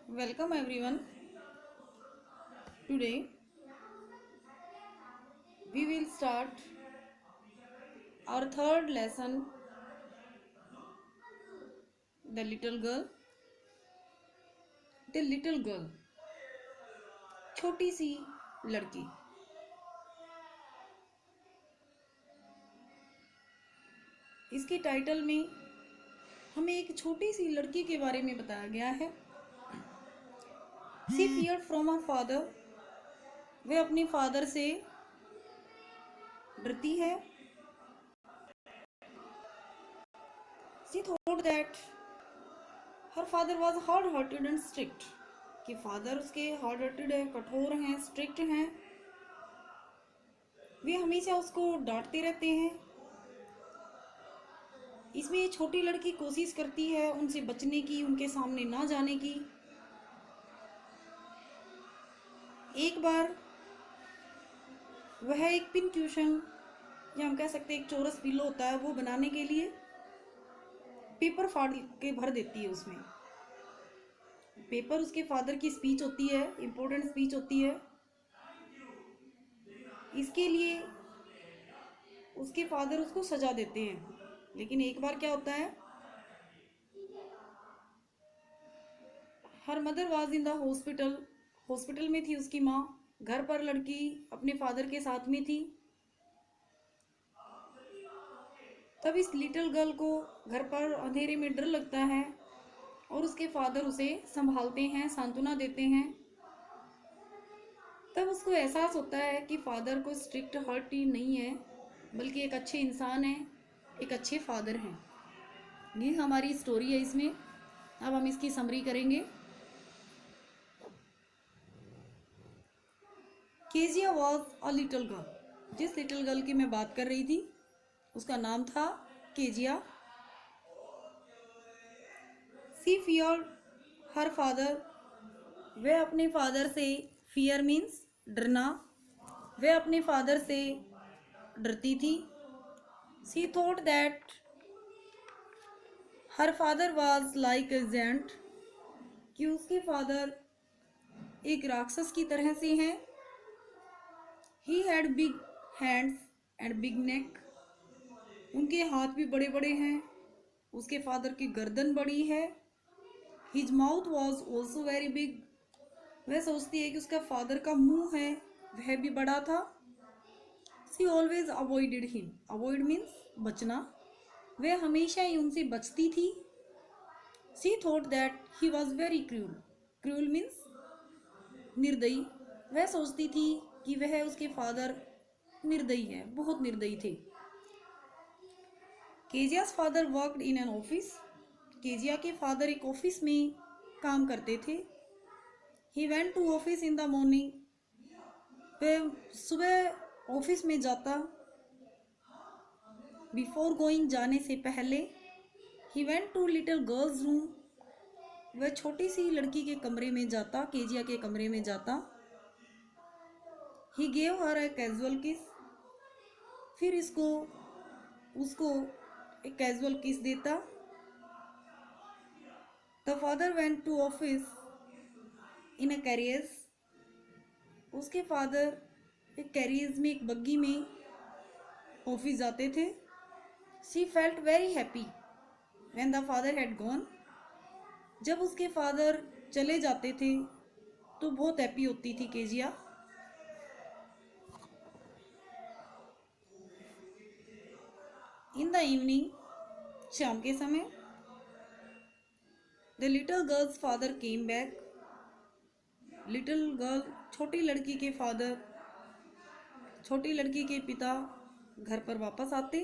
Welcome everyone. Today we will start our third lesson, The Little Girl. The Little Girl, छोटी सी लड़की। इसके title में हमें एक छोटी सी लड़की के बारे में बताया गया है। She feared from her father. वह अपने फादर से डरती है। She thought that her father was hard-hearted and strict. कि फादर उसके hard-hearted है, कठोर हैं, स्ट्रिक्ट हैं। वे हमेशा उसको डांटते रहते हैं। इसमें ये छोटी लड़की कोशिश करती है उनसे बचने की, उनके सामने ना जाने की। एक बार वह एक पिन क्यूशन या हम कह सकते हैं एक चौरस पिल्लो होता है, वो बनाने के लिए पेपर फाड़ के भर देती है। उसमें पेपर उसके फादर की स्पीच होती है, इम्पोर्टेंट स्पीच होती है। इसके लिए उसके फादर उसको सजा देते हैं। लेकिन एक बार क्या होता है, her mother was in the hospital. Hospital में थी उसकी माँ। घर पर लड़की अपने फादर के साथ में थी। तब इस लिटिल गर्ल को घर पर अंधेरे में डर लगता है और उसके फादर उसे संभालते हैं, सांत्वना देते हैं। तब उसको एहसास होता है कि फादर को स्ट्रिक्ट हर्ट ही नहीं है, बल्कि एक अच्छे इंसान है, एक अच्छे फादर हैं। ये हमारी स्टोरी है इसमें। अब हम इसकी समरी करेंगे। Kezia was a little girl. जिस लिटिल गर्ल की मैं बात कर रही थी उसका नाम था केजिया। सी फियर हर फादर। वह अपने फादर से, फियर मीन्स डरना, वह अपने फादर से डरती थी। She thought that her father was like a giant. कि उसके फादर एक राक्षस की तरह से हैं। He had big hands and big neck. उनके हाथ भी बड़े बड़े हैं। उसके फादर की गर्दन बड़ी है। His mouth was also very big. वह सोचती है कि उसका फादर का मुंह है, वह भी बड़ा था। She always avoided him. Avoid means बचना। वह हमेशा ही उनसे बचती थी। She thought that he was very cruel. Cruel means निर्दयी। वह सोचती थी कि वह, उसके फादर निर्दयी है, बहुत निर्दयी थे। Kezia's father worked in an office. Kezia के फादर एक ऑफिस में काम करते थे। He went to office in the morning. वह सुबह ऑफिस में जाता। बिफोर गोइंग, जाने से पहले। He went to little girls room. वह छोटी सी लड़की के कमरे में जाता, केजिया के कमरे में जाता। He gave her a casual किस। फिर उसको एक कैजुअल किस देता। The father went to office in a carrier. उसके फादर एक कैरियर में, एक बग्गी में ऑफिस जाते थे। She felt very happy when the father had gone. जब उसके फादर चले जाते थे तो बहुत हैप्पी होती थी केजिया। इन द इवनिंग, शाम के समय, the little girls father came back. Little girl, छोटी लड़की के फादर, छोटी लड़की के पिता घर पर वापस आते।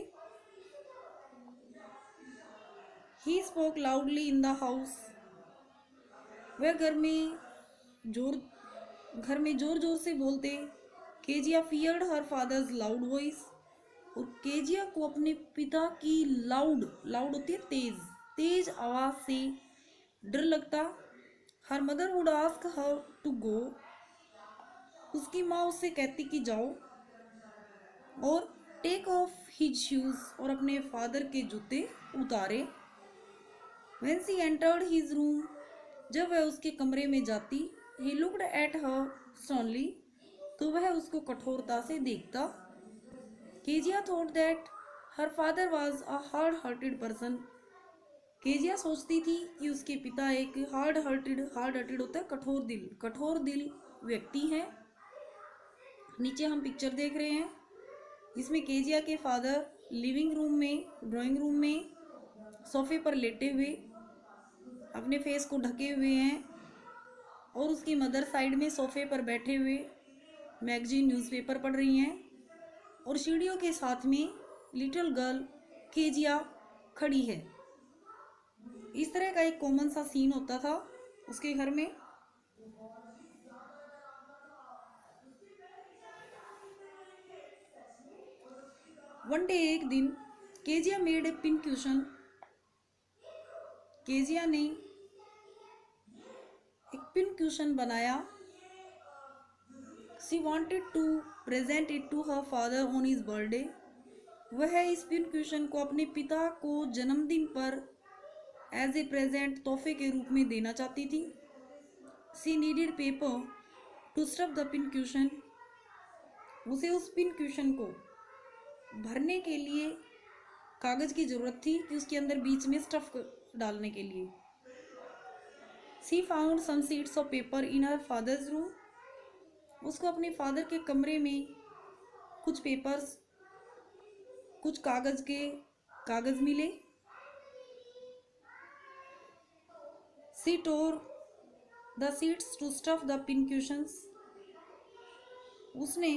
He spoke loudly in the house. वह घर में जोर जोर से बोलते। Kezia feared her father's loud voice. और केजिया को अपने पिता की लाउड होती है तेज तेज आवाज से डर लगता। Her mother would ask her to go. उसकी माँ उससे कहती कि जाओ। और टेक ऑफ हिज शूज, और अपने फादर के जूते उतारे। When she entered his room, जब वह उसके कमरे में जाती, he looked at her sternly, तो वह उसको कठोरता से देखता। Kezia thought that her father was a hard hearted person. Kezia सोचती थी कि उसके पिता एक हार्ड हार्टेड होता है कठोर दिल व्यक्ति हैं। नीचे हम पिक्चर देख रहे हैं, इसमें केजिया के फादर लिविंग रूम में, ड्राइंग रूम में सोफे पर लेटे हुए अपने फेस को ढके हुए हैं, और उसकी मदर साइड में सोफे पर बैठे हुए मैगजीन न्यूज़पेपर पढ़ रही हैं, और सीढ़ियों के साथ में लिटिल गर्ल केजिया खड़ी है। इस तरह का एक कॉमन सा सीन होता था उसके घर में। वन डे, एक दिन, Kezia made a pin cushion. Kezia ने एक पिन क्यूशन बनाया। She wanted to present it to her father on his birthday. वह इस पिन क्यूशन को अपने पिता को जन्मदिन पर एज ए प्रेजेंट तोहफे के रूप में देना चाहती थी। She needed paper two stuff the pin caution. उसे उस पिन क्यूशन को भरने के लिए कागज की जरूरत थी कि उसके अंदर बीच में स्टफ डालने के लिए। She found some sheets of paper in her father's room. उसको अपने फादर के कमरे में कुछ पेपर्स, कुछ कागज मिले। She tore the sheets to stuff the pin cushions. उसने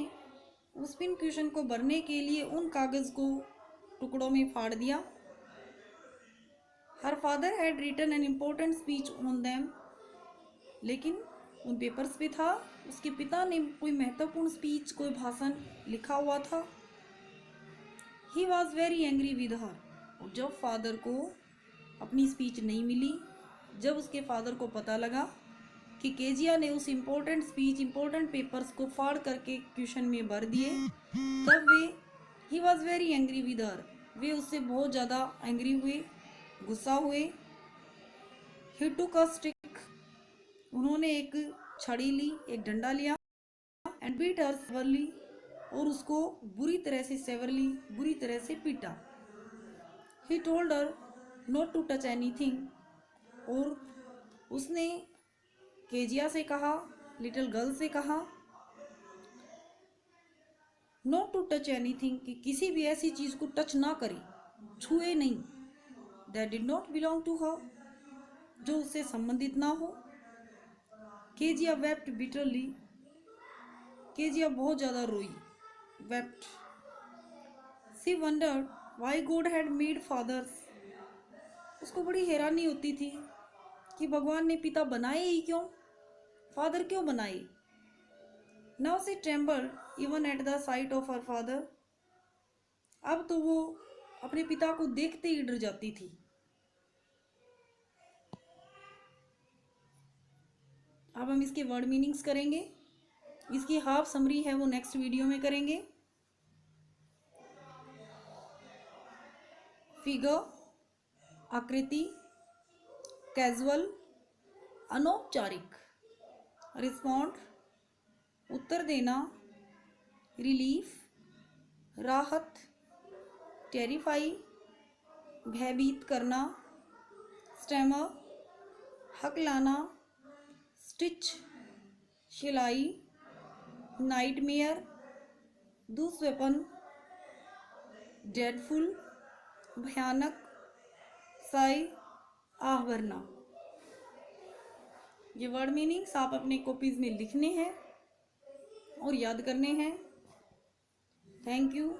उस पिन क्यूशन को भरने के लिए उन कागज को टुकड़ों में फाड़ दिया। Her father had written an important speech on them. लेकिन उन पेपर्स पे था उसके पिता ने कोई महत्वपूर्ण स्पीच, कोई भाषण लिखा हुआ था। ही वॉज वेरी एंग्री विद हर। जब फादर को अपनी स्पीच नहीं मिली, जब उसके फादर को पता लगा कि केजिया ने उस इम्पोर्टेंट पेपर्स को फाड़ करके क्वेश्चन में भर दिए, तब he was very angry with her. वे उससे बहुत ज़्यादा एंग्री हुए, गुस्सा हुए। He took a stick. उन्होंने एक छड़ी ली, एक डंडा लिया, एंड बीट हर सेवरली, और उसको बुरी तरह से पीटा। He told her not to touch anything. और उसने केजिया से कहा, लिटिल गर्ल से कहा, नॉट टू टच एनीथिंग, कि किसी भी ऐसी चीज को टच ना करे, छुए नहीं। That did not belong to her, जो उससे संबंधित ना हो। Kezia wept bitterly. केजिया बहुत ज्यादा रोई, wept. She wondered why God had made fathers. उसको बड़ी हैरानी होती थी कि भगवान ने पिता बनाए ही क्यों, फादर क्यों बनाए। Now she trembled even at the site of her father. अब तो वो अपने पिता को देखते ही डर जाती थी। अब हम इसके वर्ड मीनिंग्स करेंगे। इसकी हाफ समरी है वो नेक्स्ट वीडियो में करेंगे। फिगर, आकृति, कैजुअल, अनौपचारिक। रिस्पॉन्ड, उत्तर देना। रिलीफ, राहत। टेरिफाई, भयभीत करना। स्टैमर, हकलाना। स्टिच, सिलाई। नाइटमेयर, दुष्स्वप्न। ड्रेडफुल, भयानक। साई, आह भरना। ये वर्ड मीनिंग्स आप अपने कॉपीज में लिखने हैं और याद करने हैं। Thank you.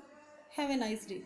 Have a nice day.